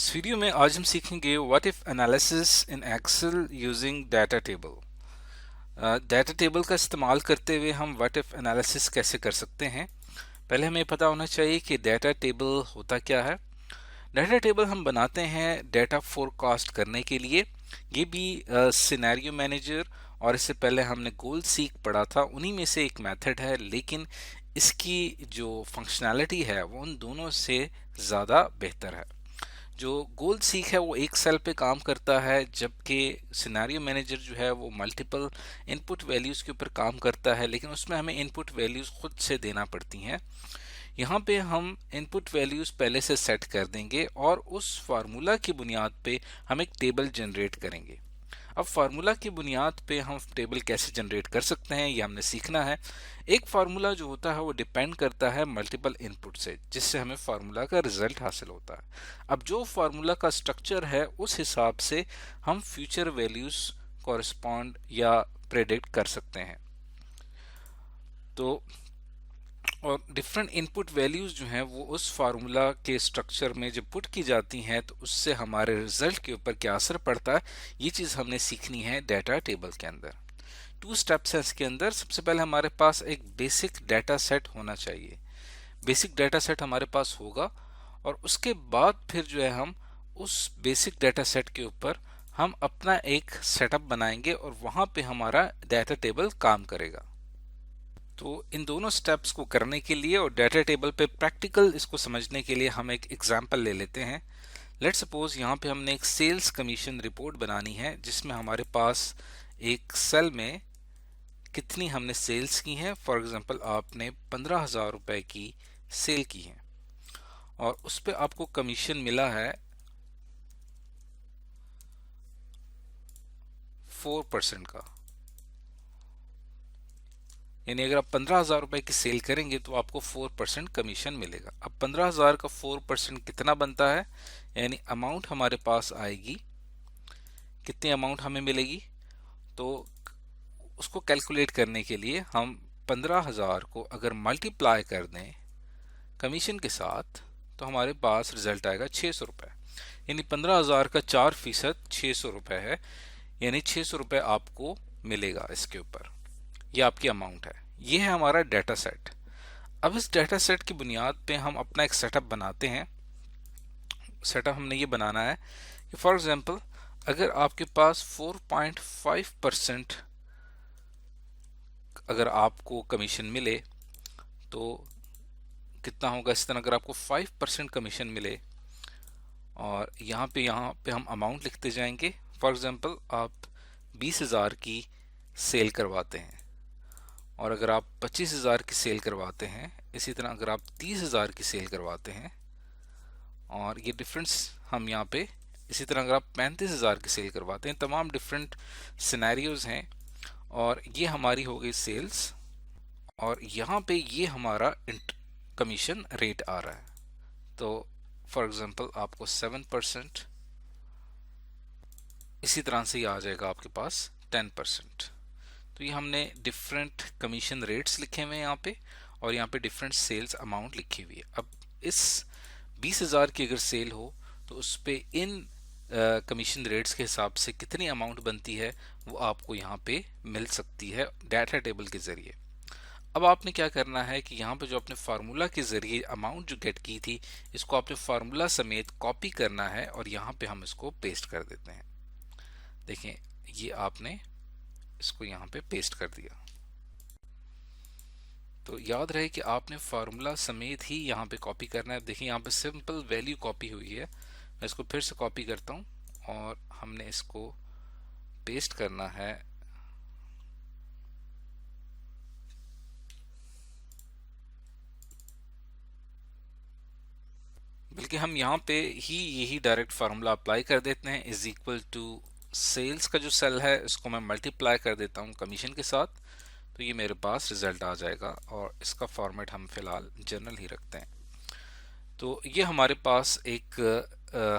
इस वीडियो में आज हम सीखेंगे what if analysis in excel using data table. Data table का इस्तेमाल करते हुए हम व्हाट इफ एनालिसिस कैसे कर सकते हैं। पहले हमें पता होना चाहिए कि डाटा टेबल होता क्या है। डाटा टेबल हम बनाते हैं डाटा फोरकास्ट करने के लिए। ये भी सिनेरियो मैनेजर और इससे पहले हमने गोल सीक पढ़ा था, उन्हीं में से एक मेथड है, लेकिन इसकी जो फंक्शनैलिटी है वो उन दोनों से ज़्यादा बेहतर है। जो गोल सीक है वो एक सेल पे काम करता है, जबकि सिनेरियो मैनेजर जो है वो मल्टीपल इनपुट वैल्यूज़ के ऊपर काम करता है, लेकिन उसमें हमें इनपुट वैल्यूज़ खुद से देना पड़ती हैं। यहाँ पे हम इनपुट वैल्यूज़ पहले से सेट कर देंगे और उस फार्मूला की बुनियाद पे हम एक टेबल जनरेट करेंगे। अब फार्मूला की बुनियाद पे हम टेबल कैसे जनरेट कर सकते हैं ये हमने सीखना है। एक फार्मूला जो होता है वो डिपेंड करता है मल्टीपल इनपुट से, जिससे हमें फार्मूला का रिजल्ट हासिल होता है। अब जो फार्मूला का स्ट्रक्चर है उस हिसाब से हम फ्यूचर वैल्यूज कॉरेस्पॉन्ड या प्रेडिक्ट कर सकते हैं। तो और डिफरेंट इनपुट वैल्यूज जो हैं वो उस फार्मूला के स्ट्रक्चर में जब पुट की जाती हैं तो उससे हमारे रिजल्ट के ऊपर क्या असर पड़ता है, ये चीज़ हमने सीखनी है डाटा टेबल के अंदर। 2 स्टेप्स हैं इसके अंदर। सबसे पहले हमारे पास एक बेसिक डाटा सेट होना चाहिए। बेसिक डाटा सेट हमारे पास होगा और उसके बाद फिर जो है हम उस बेसिक डाटा सेट के ऊपर हम अपना एक सेटअप बनाएंगे और वहां पे हमारा डाटा टेबल काम करेगा। तो इन दोनों स्टेप्स को करने के लिए और डाटा टेबल पे प्रैक्टिकल इसको समझने के लिए हम एक एग्जांपल ले लेते हैं। लेट्स सपोज यहाँ पे हमने एक सेल्स कमीशन रिपोर्ट बनानी है, जिसमें हमारे पास एक सेल में कितनी हमने सेल्स की हैं। फॉर एग्जांपल आपने 15,000 रुपए की सेल की है और उस पर आपको कमीशन मिला है 4% का, यानी अगर आप 15,000 रुपए की सेल करेंगे तो आपको 4% कमीशन मिलेगा। अब 15,000 का 4% कितना बनता है, यानी अमाउंट हमारे पास आएगी, कितनी अमाउंट हमें मिलेगी। तो उसको कैलकुलेट करने के लिए हम 15,000 को अगर मल्टीप्लाई कर दें कमीशन के साथ तो हमारे पास रिजल्ट आएगा 600 रुपये। यानी 15,000 का 4% 600 रुपये है, यानी 600 रुपये आपको मिलेगा इसके ऊपर। ये आपकी अमाउंट है। ये है हमारा डाटा सेट। अब इस डाटा सेट की बुनियाद पे हम अपना एक सेटअप बनाते हैं। सेटअप हमने ये बनाना है कि फॉर एग्जांपल अगर आपके पास 4.5% अगर आपको कमीशन मिले तो कितना होगा। इस तरह अगर आपको 5% कमीशन मिले और यहाँ पे हम अमाउंट लिखते जाएंगे। फॉर एग्जांपल आप 20,000 की सेल करवाते हैं और अगर आप 25,000 की सेल करवाते हैं, इसी तरह अगर आप 30,000 की सेल करवाते हैं और ये डिफरेंस हम यहाँ पे, इसी तरह अगर आप 35,000 की सेल करवाते हैं, तमाम डिफरेंट सिनेरियोज हैं और ये हमारी हो गई सेल्स और यहाँ पे ये हमारा कमीशन रेट आ रहा है। तो फॉर एग्जांपल आपको 7%, इसी तरह से ही आ जाएगा आपके पास 10%। तो ये हमने डिफरेंट कमीशन रेट्स लिखे हुए हैं यहाँ पे और यहाँ पे डिफरेंट सेल्स अमाउंट लिखी हुई है। अब इस 20,000 की अगर सेल हो तो उस पे इन कमीशन रेट्स के हिसाब से कितनी अमाउंट बनती है वो आपको यहाँ पे मिल सकती है डाटा टेबल के जरिए। अब आपने क्या करना है कि यहाँ पे जो अपने फार्मूला के जरिए अमाउंट जो गेट की थी, इसको आपने फार्मूला समेत कॉपी करना है और यहाँ पे हम इसको पेस्ट कर देते हैं। देखें, ये आपने इसको यहाँ पे पेस्ट कर दिया। तो याद रहे कि आपने फार्मूला समेत ही यहाँ पे कॉपी करना है। देखिए यहाँ पे सिंपल वैल्यू कॉपी हुई है। मैं इसको फिर से कॉपी करता हूँ और हमने इसको पेस्ट करना है। बल्कि हम यहाँ पे ही यही डायरेक्ट फार्मूला अप्लाई कर देते हैं। इज इक्वल टू सेल्स का जो सेल है इसको मैं मल्टीप्लाई कर देता हूँ कमीशन के साथ, तो ये मेरे पास रिजल्ट आ जाएगा और इसका फॉर्मेट हम फिलहाल जनरल ही रखते हैं। तो ये हमारे पास एक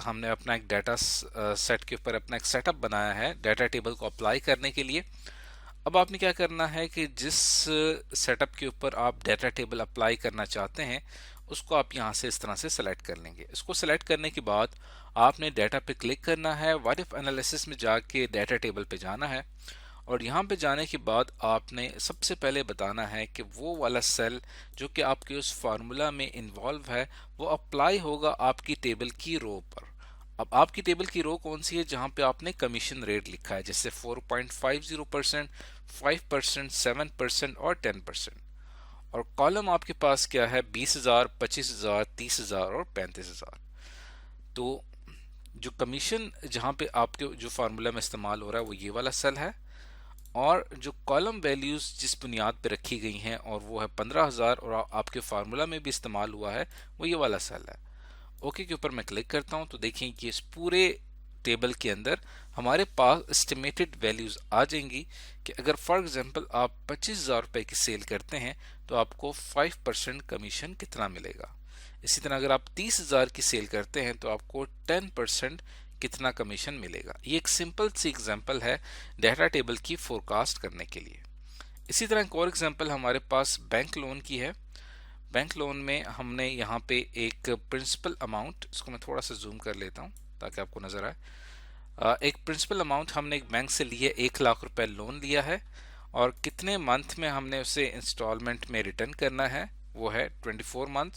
हमने अपना एक डाटा सेट के ऊपर अपना एक सेटअप बनाया है डाटा टेबल को अप्लाई करने के लिए। अब आपने क्या करना है कि जिस सेटअप के ऊपर आप डाटा टेबल अप्लाई करना चाहते हैं उसको आप यहाँ से इस तरह से सेलेक्ट कर लेंगे। इसको सेलेक्ट करने के बाद आपने डाटा पे क्लिक करना है, व्हाट इफ एनालिसिस में जाके डाटा टेबल पे जाना है और यहाँ पे जाने के बाद आपने सबसे पहले बताना है कि वो वाला सेल जो कि आपके उस फार्मूला में इन्वॉल्व है वो अप्लाई होगा आपकी टेबल की रो पर। अब आपकी टेबल की रो कौन सी है? जहां पे आपने कमीशन रेट लिखा है, जैसे 4.50%, 5%, 7% और 10%। और कॉलम आपके पास क्या है? 20,000, 25,000, 30,000 और 35,000। तो जो कमीशन जहां पे आपके जो फार्मूला में इस्तेमाल हो रहा है वो ये वाला सेल है, और जो कॉलम वैल्यूज जिस बुनियाद पे रखी गई हैं और वो है 15,000 और आपके फार्मूला में भी इस्तेमाल हुआ है वो ये वाला सेल है। ओके के ऊपर मैं क्लिक करता हूं तो देखिए कि इस पूरे टेबल के अंदर हमारे पास एस्टिमेटेड वैल्यूज आ जाएंगी कि अगर फॉर एग्जांपल आप 25,000 रुपए की सेल करते हैं तो आपको 5% कमीशन कितना मिलेगा। इसी तरह अगर आप 30,000 की सेल करते हैं तो आपको 10% कितना कमीशन मिलेगा। ये एक सिंपल सी एग्जांपल है डाटा टेबल की फोरकास्ट करने के लिए। इसी तरह एक और एग्जांपल हमारे पास बैंक लोन की है। बैंक लोन में हमने यहाँ पे एक प्रिंसिपल अमाउंट, इसको मैं थोड़ा सा जूम कर लेता हूँ ताकि आपको नजर आए। एक प्रिंसिपल अमाउंट हमने एक बैंक से लिए, 1 लाख रुपए लोन लिया है और कितने मंथ में हमने उसे इंस्टॉलमेंट में रिटर्न करना है, वो है 24 मंथ।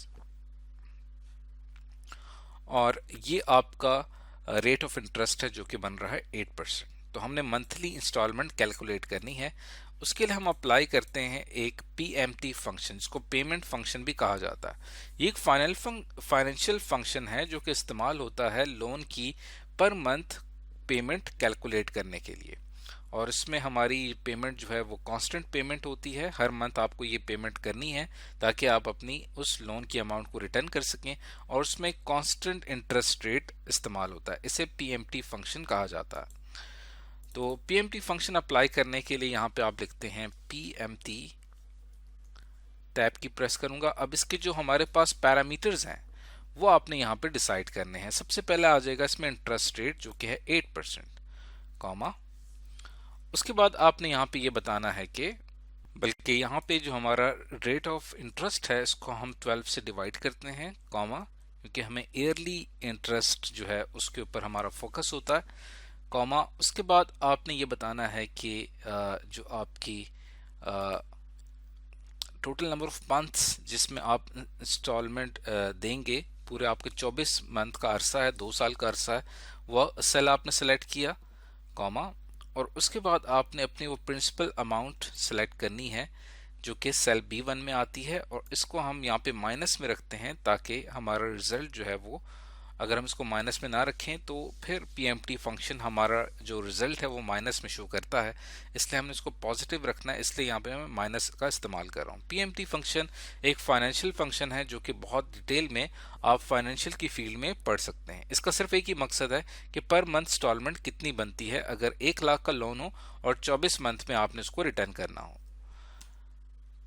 और ये आपका रेट ऑफ इंटरेस्ट है जो कि बन रहा है 8%। तो हमने मंथली इंस्टॉलमेंट कैलकुलेट करनी है। उसके लिए हम अप्लाई करते हैं एक PMT फंक्शन, जिसको पेमेंट फंक्शन भी कहा जाता है। ये एक फाइनेंशियल फंक्शन है जो कि इस्तेमाल होता है लोन की पर मंथ पेमेंट कैलकुलेट करने के लिए। और इसमें हमारी पेमेंट जो है वो कांस्टेंट पेमेंट होती है, हर मंथ आपको ये पेमेंट करनी है ताकि आप अपनी उस लोन की अमाउंट को रिटर्न कर सकें। और उसमें कांस्टेंट इंटरेस्ट रेट इस्तेमाल होता है, इसे PMT फंक्शन कहा जाता है। तो PMT फंक्शन अप्लाई करने के लिए यहाँ पे आप लिखते हैं PMT, टैब की प्रेस करूंगा। अब इसके जो हमारे पास पैरामीटर्स हैं वो आपने यहाँ पे डिसाइड करने हैं। सबसे पहले आ जाएगा इसमें इंटरेस्ट रेट जो कि है 8%, कॉमा। उसके बाद आपने यहाँ पे ये बताना है कि बल्कि यहाँ पे जो हमारा रेट ऑफ इंटरेस्ट है इसको हम 12 से डिवाइड करते हैं, कॉमा, क्योंकि हमें ईयरली इंटरेस्ट जो है उसके ऊपर हमारा फोकस होता है, कॉमा। उसके बाद आपने ये बताना है कि जो आपकी टोटल नंबर ऑफ मंथ्स जिसमें आप इंस्टॉलमेंट देंगे, पूरे आपके 24 मंथ का अरसा है, 2 साल का अरसा है, वह सेल आपने सेलेक्ट किया, कॉमा। और उसके बाद आपने अपनी वो प्रिंसिपल अमाउंट सेलेक्ट करनी है जो कि सेल B1 में आती है, और इसको हम यहाँ पे माइनस में रखते हैं ताकि हमारा रिजल्ट जो है वो, अगर हम इसको माइनस में ना रखें तो फिर PMT फंक्शन हमारा जो रिजल्ट है वो माइनस में शो करता है, इसलिए हमने इसको पॉजिटिव रखना है, इसलिए यहाँ पे मैं माइनस का इस्तेमाल कर रहा हूँ। PMT फंक्शन एक फाइनेंशियल फंक्शन है जो कि बहुत डिटेल में आप फाइनेंशियल की फील्ड में पढ़ सकते हैं। इसका सिर्फ एक ही मकसद है कि पर मंथ इंस्टॉलमेंट कितनी बनती है अगर 1 लाख का लोन हो और 24 मंथ में आपने उसको रिटर्न करना हो।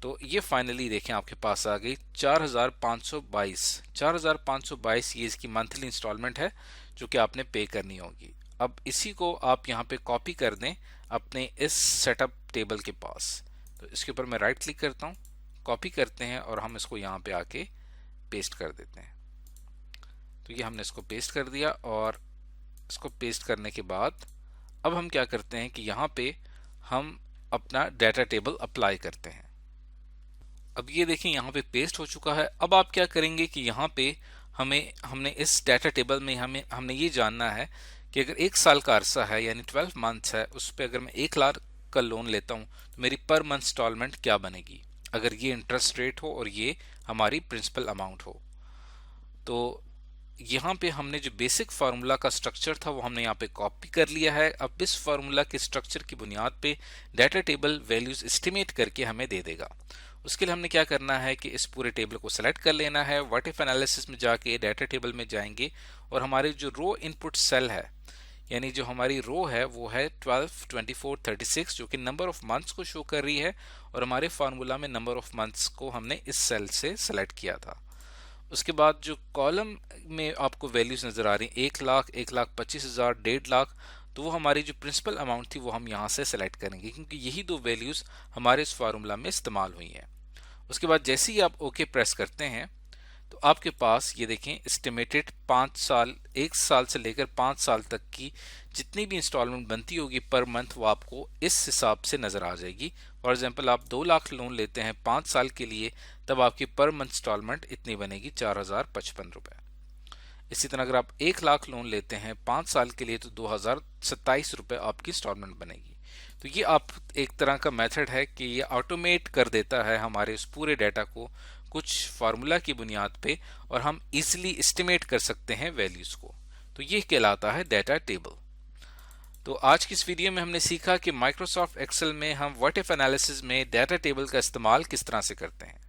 तो ये फाइनली देखें आपके पास आ गई 4,522 ये इसकी मंथली इंस्टॉलमेंट है जो कि आपने पे करनी होगी। अब इसी को आप यहाँ पे कॉपी कर दें अपने इस सेटअप टेबल के पास। तो इसके ऊपर मैं राइट क्लिक करता हूँ, कॉपी करते हैं और हम इसको यहाँ पे आके पेस्ट कर देते हैं। तो ये हमने इसको पेस्ट कर दिया, और इसको पेस्ट करने के बाद अब हम क्या करते हैं कि यहाँ पे हम अपना डाटा टेबल अप्लाई करते हैं। अब ये देखें यहाँ पे पेस्ट हो चुका है। अब आप क्या करेंगे कि यहाँ पे हमने इस डाटा टेबल में हमने ये जानना है कि अगर 1 साल का अरसा है यानी 12 मंथ्स है, उस पर अगर मैं 1 लाख का लोन लेता हूँ तो मेरी पर मंथ इंस्टॉलमेंट क्या बनेगी अगर ये इंटरेस्ट रेट हो और ये हमारी प्रिंसिपल अमाउंट हो। तो यहाँ पे हमने जो बेसिक फार्मूला का स्ट्रक्चर था वो हमने यहाँ पे कॉपी कर लिया है। अब इस फार्मूला के स्ट्रक्चर की बुनियाद पे डाटा टेबल वैल्यूज एस्टिमेट करके हमें दे देगा। उसके लिए हमने क्या करना है कि इस पूरे टेबल को सेलेक्ट कर लेना है, व्हाट इफ एनालिसिस में जाके डाटा टेबल में जाएंगे और हमारे जो रो इनपुट सेल है यानी जो हमारी रो है वो है 12, 24, 36 जो कि नंबर ऑफ मंथ्स को शो कर रही है, और हमारे फार्मूला में नंबर ऑफ मंथ्स को हमने इस सेल से सेलेक्ट किया था। उसके बाद जो कॉलम में आपको वैल्यूज नजर आ रही हैं 1 लाख, 1,25,000, 1.5 लाख, तो वो हमारी जो प्रिंसिपल अमाउंट थी वो हम यहाँ से सेलेक्ट करेंगे क्योंकि यही दो वैल्यूज हमारे इस फार्मूला में इस्तेमाल हुई हैं। उसके बाद जैसे ही आप ओके प्रेस करते हैं तो आपके पास ये देखें एस्टिमेटेड 5 साल, 1 साल से लेकर 5 साल तक की जितनी भी इंस्टॉलमेंट बनती होगी पर मंथ वो आपको इस हिसाब से नजर आ जाएगी। फॉर एग्जांपल आप 2 लाख लोन लेते हैं 5 साल के लिए, तब आपकी पर मंथ इंस्टॉलमेंट इतनी बनेगी 4055 रुपए। इसी तरह अगर आप 1 लाख लोन लेते हैं 5 साल के लिए तो 2027 रुपए आपकी इंस्टॉलमेंट बनेगी। तो ये आप एक तरह का मेथड है कि ये ऑटोमेट कर देता है हमारे उस पूरे डाटा को कुछ फार्मूला की बुनियाद पे, और हम इजीली एस्टिमेट कर सकते हैं वैल्यूज को। तो ये कहलाता है डाटा टेबल। तो आज की इस वीडियो में हमने सीखा कि माइक्रोसॉफ्ट एक्सेल में हम व्हाट इफ एनालिसिस में डाटा टेबल का इस्तेमाल किस तरह से करते हैं।